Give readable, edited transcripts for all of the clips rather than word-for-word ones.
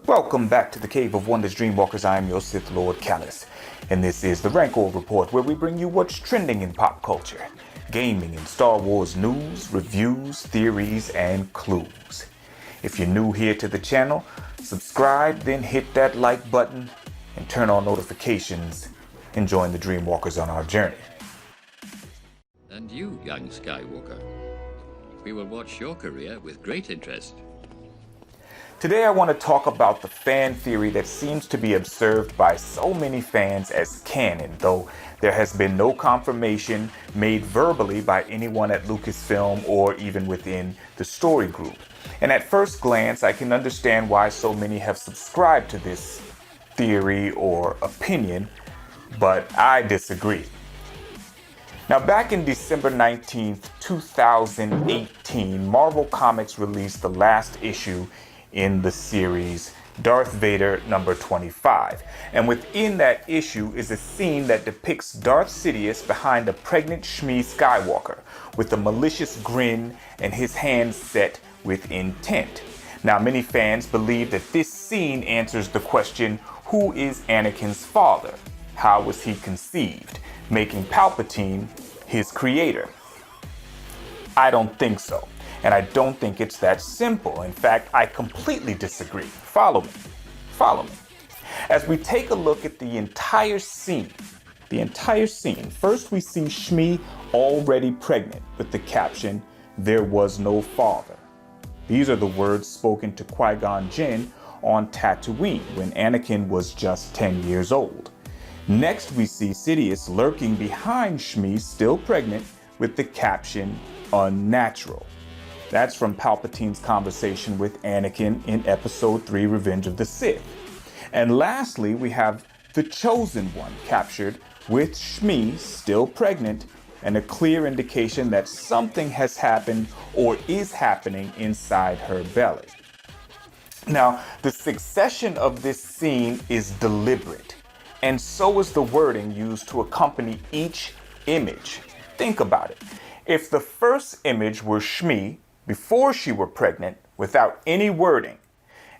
Welcome back to the Cave of Wonders, Dreamwalkers. I am your Sith Lord, Callous, and this is the Rancor Report, where we bring you what's trending in pop culture, gaming, and Star Wars news, reviews, theories, and clues. If you're new here to the channel, subscribe, then hit that like button, and turn on notifications, and join the Dreamwalkers on our journey. And you, young Skywalker, we will watch your career with great interest. Today I want to talk about the fan theory that seems to be observed by so many fans as canon, though there has been no confirmation made verbally by anyone at Lucasfilm or even within the story group. And at first glance, I can understand why so many have subscribed to this theory or opinion, but I disagree. Now, back in December 19th, 2018, Marvel Comics released the last issue in the series, Darth Vader number 25. And within that issue is a scene that depicts Darth Sidious behind a pregnant Shmi Skywalker with a malicious grin and his hands set with intent. Now, many fans believe that this scene answers the question, who is Anakin's father? How was he conceived? Making Palpatine his creator. I don't think so. And I don't think it's that simple. In fact, I completely disagree. Follow me. As we take a look at the entire scene, first we see Shmi already pregnant with the caption, "There was no father." These are the words spoken to Qui-Gon Jinn on Tatooine when Anakin was just 10 years old. Next, we see Sidious lurking behind Shmi, still pregnant, with the caption, "Unnatural." That's from Palpatine's conversation with Anakin in Episode 3, Revenge of the Sith. And lastly, we have the Chosen One captured with Shmi still pregnant and a clear indication that something has happened or is happening inside her belly. Now, the succession of this scene is deliberate, and so is the wording used to accompany each image. Think about it. If the first image were Shmi before she were pregnant without any wording,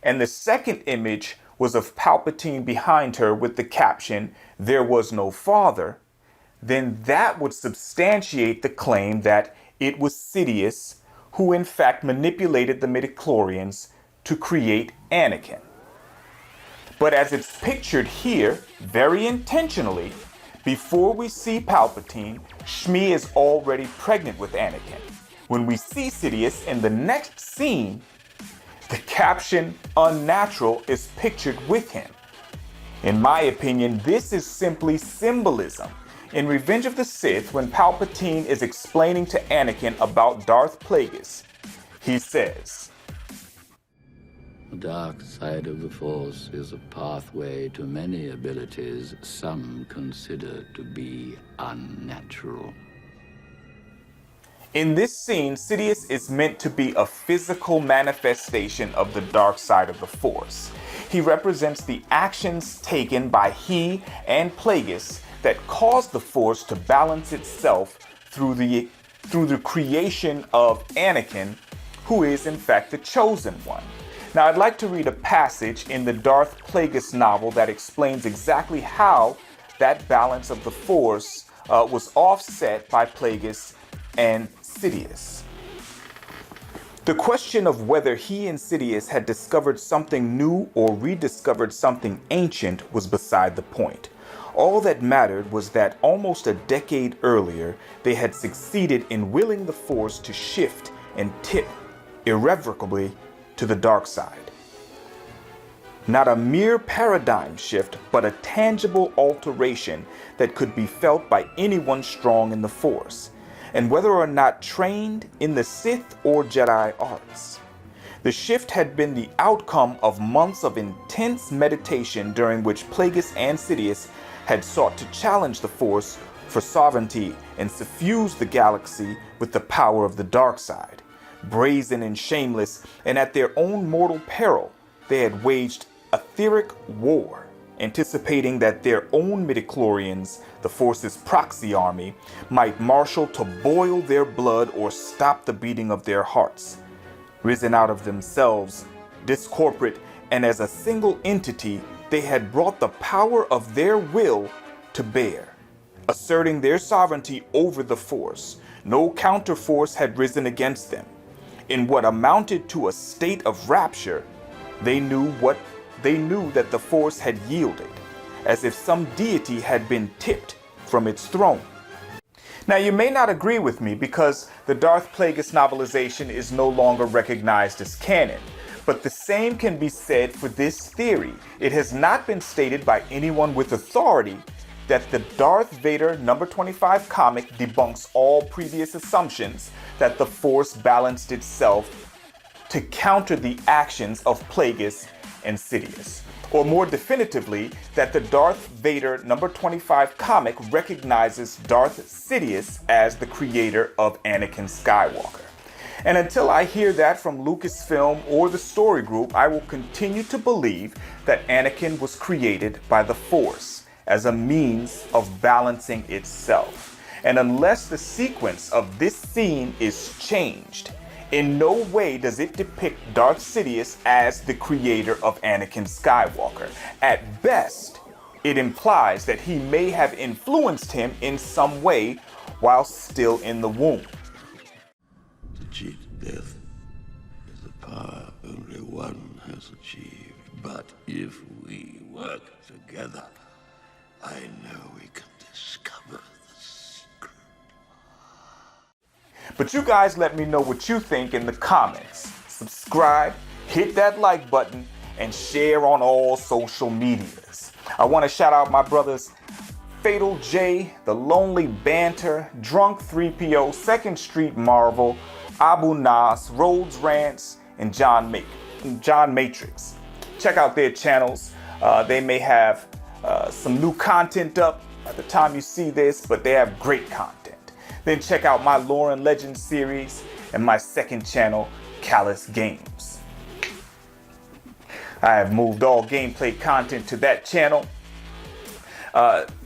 and the second image was of Palpatine behind her with the caption, "There was no father," then that would substantiate the claim that it was Sidious who in fact manipulated the midichlorians to create Anakin. But as it's pictured here, very intentionally, before we see Palpatine, Shmi is already pregnant with Anakin. When we see Sidious in the next scene, the caption "Unnatural" is pictured with him. In my opinion, this is simply symbolism. In Revenge of the Sith, when Palpatine is explaining to Anakin about Darth Plagueis, he says, The dark side of the Force is a pathway to many abilities some consider to be unnatural. In this scene, Sidious is meant to be a physical manifestation of the dark side of the Force. He represents the actions taken by he and Plagueis that caused the Force to balance itself through the creation of Anakin, who is in fact the Chosen One. Now, I'd like to read a passage in the Darth Plagueis novel that explains exactly how that balance of the Force was offset by Plagueis and Sidious. The question of whether he and Sidious had discovered something new or rediscovered something ancient was beside the point. All that mattered was that almost a decade earlier, they had succeeded in willing the Force to shift and tip irrevocably to the dark side. Not a mere paradigm shift, but a tangible alteration that could be felt by anyone strong in the Force, and whether or not trained in the Sith or Jedi arts. The shift had been the outcome of months of intense meditation during which Plagueis and Sidious had sought to challenge the Force for sovereignty and suffuse the galaxy with the power of the dark side. Brazen and shameless, and at their own mortal peril, they had waged etheric war, anticipating that their own midichlorians, the Force's proxy army, might marshal to boil their blood or stop the beating of their hearts. Risen out of themselves, discorporate and as a single entity, they had brought the power of their will to bear, asserting their sovereignty over the Force. No counterforce had risen against them. In what amounted to a state of rapture, they knew that the Force had yielded, as if some deity had been tipped from its throne. Now, you may not agree with me because the Darth Plagueis novelization is no longer recognized as canon, but the same can be said for this theory. It has not been stated by anyone with authority that the Darth Vader number 25 comic debunks all previous assumptions that the Force balanced itself to counter the actions of Plagueis and Sidious. Or more definitively, that the Darth Vader number 25 comic recognizes Darth Sidious as the creator of Anakin Skywalker. And until I hear that from Lucasfilm or the story group, I will continue to believe that Anakin was created by the Force as a means of balancing itself. And unless the sequence of this scene is changed, in no way does it depict Darth Sidious as the creator of Anakin Skywalker. At best, it implies that he may have influenced him in some way while still in the womb. To cheat death is a power only one has achieved. But if we work together, I know we can discover the secret. But you guys let me know what you think in the comments. Subscribe, hit that like button, and share on all social medias. I want to shout out my brothers Fatal J, The Lonely Banter, Drunk 3PO, 2nd Street Marvel, Abu Nas, Rhodes Rants, and John Matrix. Check out their channels. They may have some new content up by the time you see this, but they have great content. Then check out my Lore and Legends series and my second channel, Callous Games. I have moved all gameplay content to that channel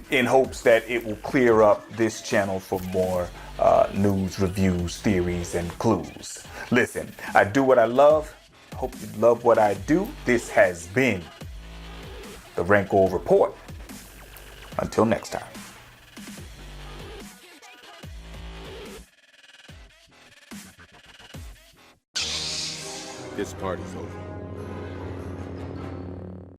in hopes that it will clear up this channel for more news, reviews, theories, and clues. Listen, I do what I love. Hope you love what I do. This has been the Rancor Report. Until next time. This party's over.